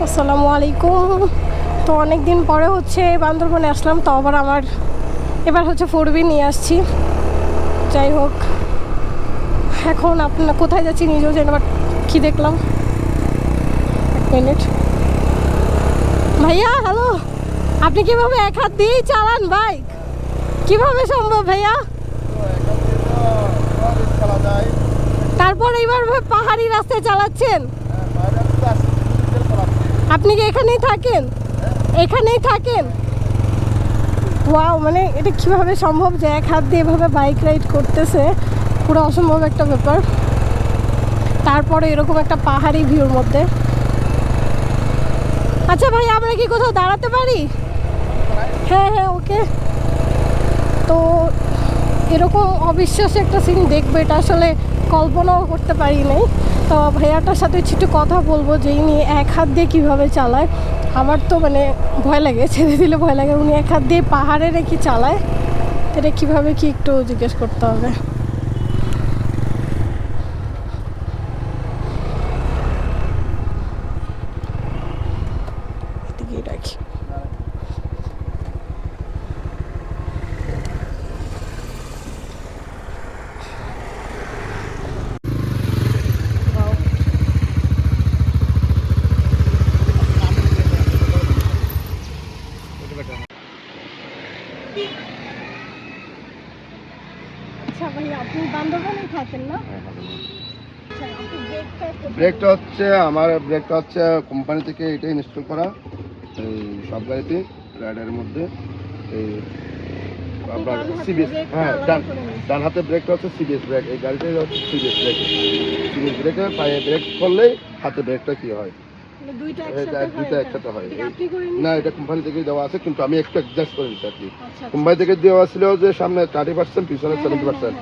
আসসালামু আলাইকুম। তো অনেক দিন পরে হচ্ছে বান্দরবনে আসলাম, তো আবার এবার হচ্ছে 4B নিয়ে আসছি। যাই হোক, এখন আপনারা কোথায় যাচ্ছি নিজেও জানি, বাট কী দেখলাম, এক মিনিট। ভাইয়া হ্যালো, আপনি কীভাবে এক হাত দিয়েই চালান বাইক? কীভাবে সম্ভব ভাইয়া? তারপর এইবার পাহাড়ি রাস্তায় চালাচ্ছেন? আপনি কি এখানেই থাকেন? এখানেই থাকেন? ওয়াও, মানে এটা কিভাবে সম্ভব যে এক হাত দিয়ে এভাবে বাইক রাইড করতেছে? পুরো অসম্ভব একটা ব্যাপার। তারপরে এরকম একটা পাহাড়ি ভিউর মধ্যে। আচ্ছা ভাই, আমরা কি কোথাও দাঁড়াতে পারি? হ্যাঁ হ্যাঁ, ওকে। তো এরকম অবিশ্বাস্য একটা সিন দেখবো, এটা আসলে কল্পনাও করতে পারি নাই। তো ভাইয়াটার সাথে একটু কথা বলবো যে ইনি এক হাত দিয়ে কীভাবে চালায়। আমার তো মানে ভয় লাগে, ছেড়ে দিলে ভয় লাগে। উনি এক হাত দিয়ে পাহাড়ে রেখে চালায়, এটা কীভাবে কি একটু জিজ্ঞেস করতে হবে। এদিকেই রাখি। আচ্ছা ভাই, আপনি বান্দরবানেই থাকেন না? ব্রেকটা হচ্ছে কোম্পানি থেকে এটা ইনস্টল করা এই সব গাড়িতে রাইডারের মধ্যে। এই আপনার সিবিএস, হ্যাঁ ডান হাতে ব্রেকটা হচ্ছে সিবিএস ব্রেক। এই গাড়িটাই হচ্ছে সিবিএস ব্রেক। সিবিএস ব্রেকে পায়ে ব্রেক করলেই হাতে ব্রেকটা কি হয়, দুইটা একসাথে হয়। না, এটা কোম্পানি থেকে দেওয়া আছে, কিন্তু আমি একটু অ্যাডজাস্ট করে নিচ্ছি আর কি। কোম্পানি থেকে দেওয়া ছিল যে সামনে 30%, পিছনে 70%।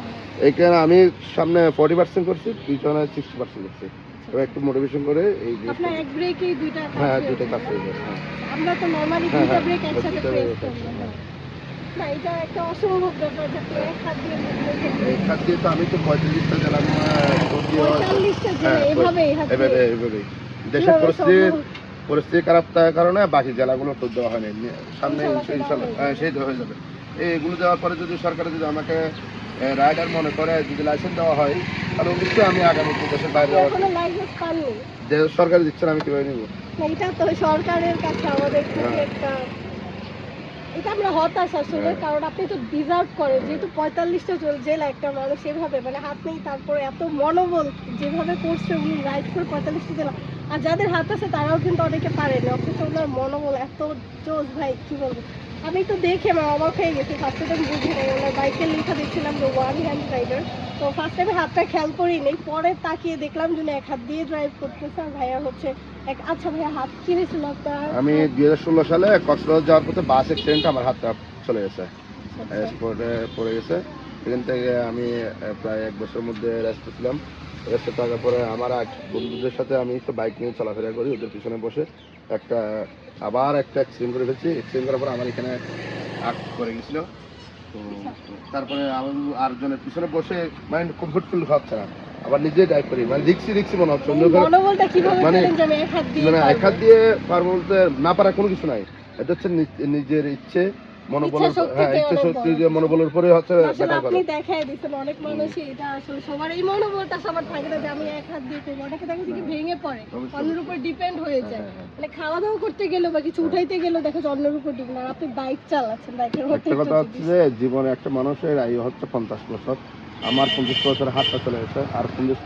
এইখানে আমি সামনে 40% করছি, পিছনে 60% করছি। এবার একটু মোটিভেশন করে এই যে আপনার এক ব্রেকেই দুইটা কাজ হ্যাঁ, হয়ে দুইটা যায়, কাজ না? হয়ে যায়। হ্যাঁ, আমরা তো নরমালি হ্যাঁ, দুইটা হ্যাঁ, ব্রেক একসাথে দুইটা প্রেস ব্রেক করি। একসাথে। না, এটা একটা অসম্ভব ব্যাপার যে আপনি এক হাত দিয়ে এই খাত দিয়ে তো আমি তো 45টা জেলা 45টা জেলা হ্যাঁ, এইভাবে হাত দিয়ে এভাবেই দেশের কিভাবে সম্ভব? পরিস্থিতি খারাপ থাকার কারণে বাকি জেলাগুলো তো দেওয়া হয়নি। সামনে ইনশাল্লাহ ইনশাল্লাহ দেওয়া হবে। সেই দেওয়া হয়ে যাবে। এইগুলো দেওয়ার পরে যদি সরকার যদি আমাকে রাইডার মনে করে, যদি লাইসেন্স দেওয়া হয়, তাহলে অবশ্যই আমি আগামীতে দেশের বাইরে আপনি যাওয়ার এখনো লাইসেন্স পাননি? যে সরকার দিচ্ছে না, আমি কীভাবে নিব? না, এটা তো সরকারের কাছে আমাদের খুবই হ্যাঁ, একটা, এটা আমরা হতাশ আসলে। হ্যাঁ, কারণ আপনি তো ডিজার্ভ করেন, যেহেতু 45টা জেলা একটা মানুষ এভাবে মানে হাত নেই, তারপরে এত মনোবল যেভাবে করছে উনি রাইড করে 45টা জেলা। আর যাদের হাত আছে তারাও কিন্তু অনেকে পারেনি, অথচ ওনার মনোবল এত জোশ ভাই, কি বলবো। আমি তো দেখে আমার অবাক হয়ে গেছি। ফার্স্টে তো আমি বুঝি নাই, ওনার বাইকের লেখা দেখছিলাম যে 1 হ্যান্ড রাইডার। তো ফার্স্ট টাইমে হাতটা খেয়াল করি নেই, পরে তাকিয়ে দেখলাম যে উনি এক হাত দিয়ে ড্রাইভ করতেছে। আর ভাইয়া হচ্ছে আচ্ছা ভাইয়া, হাত কি হয়েছিল আপনার? আমি 2016 সালে কক্সবাজার যাওয়ার পথে বাস অ্যাক্সিডেন্টে আমার হাতটা চলে গেছে, আচ্ছা স্পটে পড়ে গেছে। এখান থেকে আমি প্রায় 1 বছরের মধ্যে রেস্টে ছিলাম। রেস্টে থাকার পরে আমার এক বন্ধুদের সাথে আমি তো বাইক নিয়ে চলাফেরা করি, ওদের পিছনে বসে আবার একটা অ্যাক্সিডেন্ট করে ফেলছি। অ্যাক্সিডেন্ট করার পর আমার এখানে আগ করে গেছিলো। তো তারপরে আমি আরেকজনের পিছনে বসে মানে কমফোর্টফুল হচ্ছে না, আবার নিজে ড্রাইভ করি, মানে রিক্সি মনে হচ্ছে। মনোবলটা কিভাবে মানে পেলেন যে আমি এক হাত দিয়ে এক হাত দিয়ে পারবো বলতে না পারা কোনো কিছু নাই। এটা হচ্ছে নিজের ইচ্ছে, মনোবলের, হ্যাঁ ইচ্ছে শক্তি দিয়ে মনোবলের উপরে হচ্ছে ব্যাপার করে। আপনি দেখাই দিচ্ছেন অনেক মানুষই, এটা আসলে সবার এই মনোবলটা সবার থাকে না যে আমি এক হাত দিয়ে করবো। অনেকে দেখা যায় কি ভেঙে পড়ে, অন্যের উপর ডিপেন্ড হয়ে যায়। মানে খাওয়া দাওয়া করতে গেলেও বা কিছু উঠাইতে গেলেও দেখা যায় অন্যের উপর ডিপেন্ড। আর আপনি বাইক চালাচ্ছেন, বাইকের মধ্যে একটা কথা হচ্ছে যে জীবনে একটা মানুষের আয়ু হচ্ছে 50 বছর। আমার 50 বছর হাতটা চলে গেছে, আর 50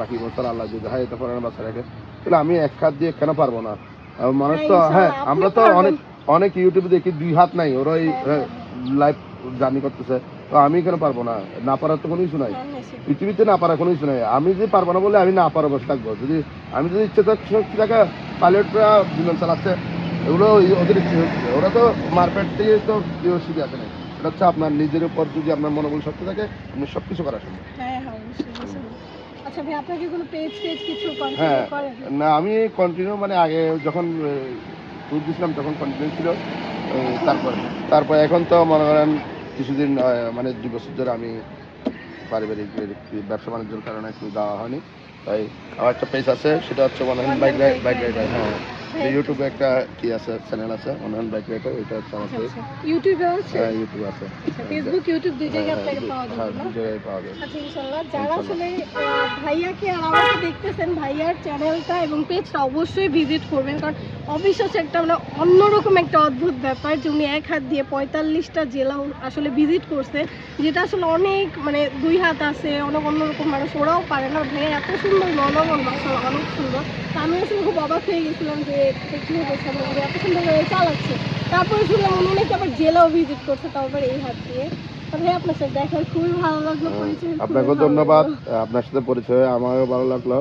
বাকি বছর আল্লাহ যদি হয় এটা পরে বাঁচা রাখে, তাহলে আমি এক হাত দিয়ে কেন পারবো না? মানুষ তো, হ্যাঁ আমরা তো অনেক ইউটিউবে দেখি 2 হাত নাই, ওরাই লাইফ জার্নি করতেছে। তো আমি কেন পারবো না? না পারার তো কোনো কিছু নাই পৃথিবীতে, না পারার কোনো কিছু নাই। আমি যদি পারবো না বলে আমি না পারা বসে থাকবো? আমি যদি ইচ্ছে শক্তি থাকে, পাইলটরা বিমান চালাচ্ছে, এগুলো ওদের ইচ্ছে হচ্ছে। ওরা তো মারপেট থেকে তো কেউ শিখে আসে না। এটা হচ্ছে আপনার নিজের উপর, যদি আপনার মনোবল শক্তি থাকে, আপনি সবকিছু করা সম্ভব। আচ্ছা ভাই, আপনার কি কোনো পেজ কিছু হ্যাঁ, কন্টিনিউ করেন? না আমি কন্টিনিউ মানে আগে যখন ট্যুর দিয়েছিলাম তখন কন্টিনিউ ছিল। তারপর এখন তো মনে করেন কিছুদিন মানে 2 বছর ধরে আমি পারিবারিক ব্যবসা বাণিজ্যের কারণে একটু যাওয়া হয়নি। তাই আমার একটা পেজ আছে, সেটা হচ্ছে বাইক রাইডার। হ্যাঁ, হ্যাঁ, ইউটিউবে একটা কি আছে চ্যানেল আছে অনলাইন বাইক রাইডার, এটা হচ্ছে আমার আচ্ছা পেজ। আচ্ছা ইউটিউবে আছে? হ্যাঁ ইউটিউব আছে। আচ্ছা ফেসবুক ইউটিউব দুই জায়গায় আপনাকে পাওয়া হ্যাঁ যাবে না? দুটোই পাওয়া যাবে। আচ্ছা ইনশাল্লাহ যারা ইনশাল্লাহ। আসলে ভাইয়াকে আর আমাকে দেখতেছেন, ভাইয়ার চ্যানেলটা এবং পেজটা অবশ্যই ভিজিট করবেন, কারণ অবিশ্বাস্য একটা মানে অন্যরকম একটা অদ্ভুত ব্যাপার যে উনি এক হাত দিয়ে 45টা জেলা আসলে ভিজিট করছে, যেটা আসলে অনেক মানে দুই হাত আছে অনেক অন্যরকম মানুষ ওরাও পারে না। ভাইয়া এত সুন্দর মনোবল মাশাআল্লাহ অনেক সুন্দর। তা আমি আসলে খুব অবাক হয়ে গেছিলাম যে এটা কীভাবে সম্ভব, যে এত সুন্দরভাবে চালাচ্ছে। তারপরে শুনলাম উনি নাকি আবার জেলাও ভিজিট করছে, তাও আবার এই হাত দিয়ে। ভাই আপনার সাথে দেখা খুবই ভালো লাগলো, পরিচয় খুবই আপনাকেও ভালো ধন্যবাদ, লাগলো। আপনার সাথে পরিচয় হয়ে আমারও ভালো লাগলো।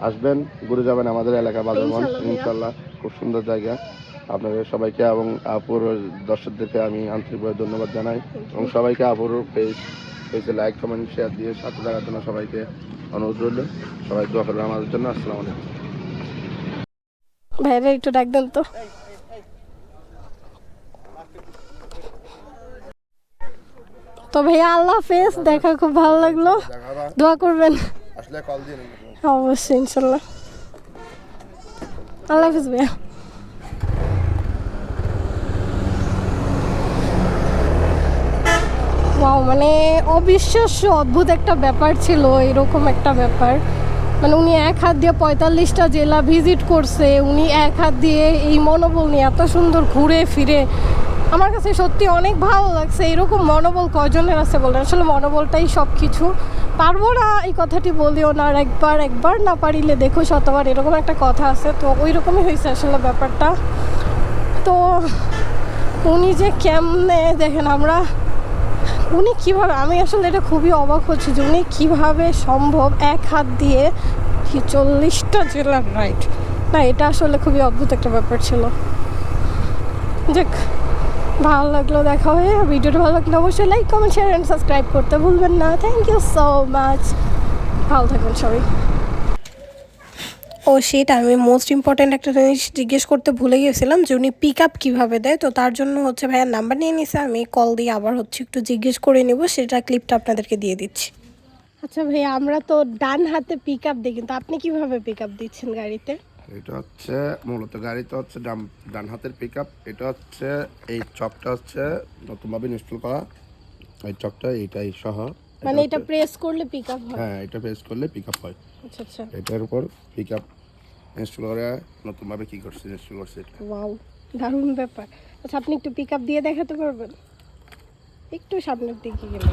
আসবেন, ঘুরে যাবেন আমাদের এলাকা বাজারবন, ইনশাল্লাহ ভাইয়া। ইনশাল্লাহ খুব সুন্দর জায়গা। আপনাদের সবাইকে এবং আপুর দর্শকদেরকে আমি আন্তরিকভাবে ধন্যবাদ জানাই এবং সবাইকে আপুর পেজে লাইক কমেন্ট শেয়ার দিয়ে সাথে থাকার জন্য সবাইকে অনুরোধ রইল। সবাই দোয়া করবেন আমাদের জন্য। আসসালামু আলাইকুম। ভাইরা একটু ডাক দেন তো। তো ভাইয়া আল্লাহ হাফেজ, দেখা খুব ভালো লাগলো, দোয়া করবেন। আসলে কল দিন। অবশ্যই ইনশাল্লাহ। আল্লাহ হাফেজ ভাইয়া। ওয়াও, মানে অবিশ্বাস্য অদ্ভুত একটা ব্যাপার ছিল, এরকম একটা ব্যাপার। মানে উনি এক হাত দিয়ে 45টা জেলা ভিজিট করছে, উনি এক হাত দিয়ে এই মনোবল নিয়ে এত সুন্দর ঘুরে ফিরে, আমার কাছে সত্যি অনেক ভালো লাগছে। এরকম মনোবল কয়জনের আছে বলেন? আসলে মনোবলটাই সব কিছু। পারবো না এই কথাটি বলিও না, আর একবার না পারিলে দেখো শতবার, এরকম একটা কথা আছে। তো ওই রকমই হয়েছে আসলে ব্যাপারটা। তো উনি যে কেমনে দেখেন উনি কিভাবে, আমি আসলে এটা খুবই অবাক হচ্ছে যে উনি কিভাবে সম্ভব এক হাত দিয়ে 40টা জেলার রাইড। না এটা আসলে খুবই অদ্ভুত একটা ব্যাপার ছিল। দেখ ভালো লাগলো দেখা হয়ে। ভিডিওটা ভালো লাগলে অবশ্যই like comment share and subscribe করতে ভুলবেন না। থ্যাংক ইউ সো মাচ, ভালো থাকবেন সবাই। ও সেটা আমি মোস্ট ইম্পর্ট্যান্ট একটা জিনিস জিজ্ঞেস করতে ভুলে গিয়েছিলাম যে উনি পিক আপ কীভাবে দেয়। তো তার জন্য হচ্ছে ভাইয়ার নাম্বার নিয়ে নিছে, আমি কল দিয়ে আবার হচ্ছে একটু জিজ্ঞেস করে নেব, সেটা ক্লিপটা আপনাদেরকে দিয়ে দিচ্ছি। আচ্ছা ভাইয়া, আমরা তো ডান হাতে পিক আপ দিই, কিন্তু আপনি কিভাবে পিক আপ দিচ্ছেন গাড়িতে? এটা হচ্ছে মূলত গাড়িতে হচ্ছে ডান হাতের পিক আপ। এটা হচ্ছে এই চকটা হচ্ছে নতুনভাবে ইনস্টল করা, এই চকটা এইটাই সহ। মানে এটা প্রেস করলে পিক আপ হয়? হ্যাঁ এটা প্রেস করলে পিক আপ হয়। আচ্ছা আচ্ছা, এটার উপর পিক আপ ইনস্টল করে নতুনভাবে কি করছে ইনস্টল করছে এটা। ওয়াও দারুণ ব্যাপার। আচ্ছা আপনি একটু পিক আপ দিয়ে দেখাতে পারবেন? একটু সামনের দিকে গেলে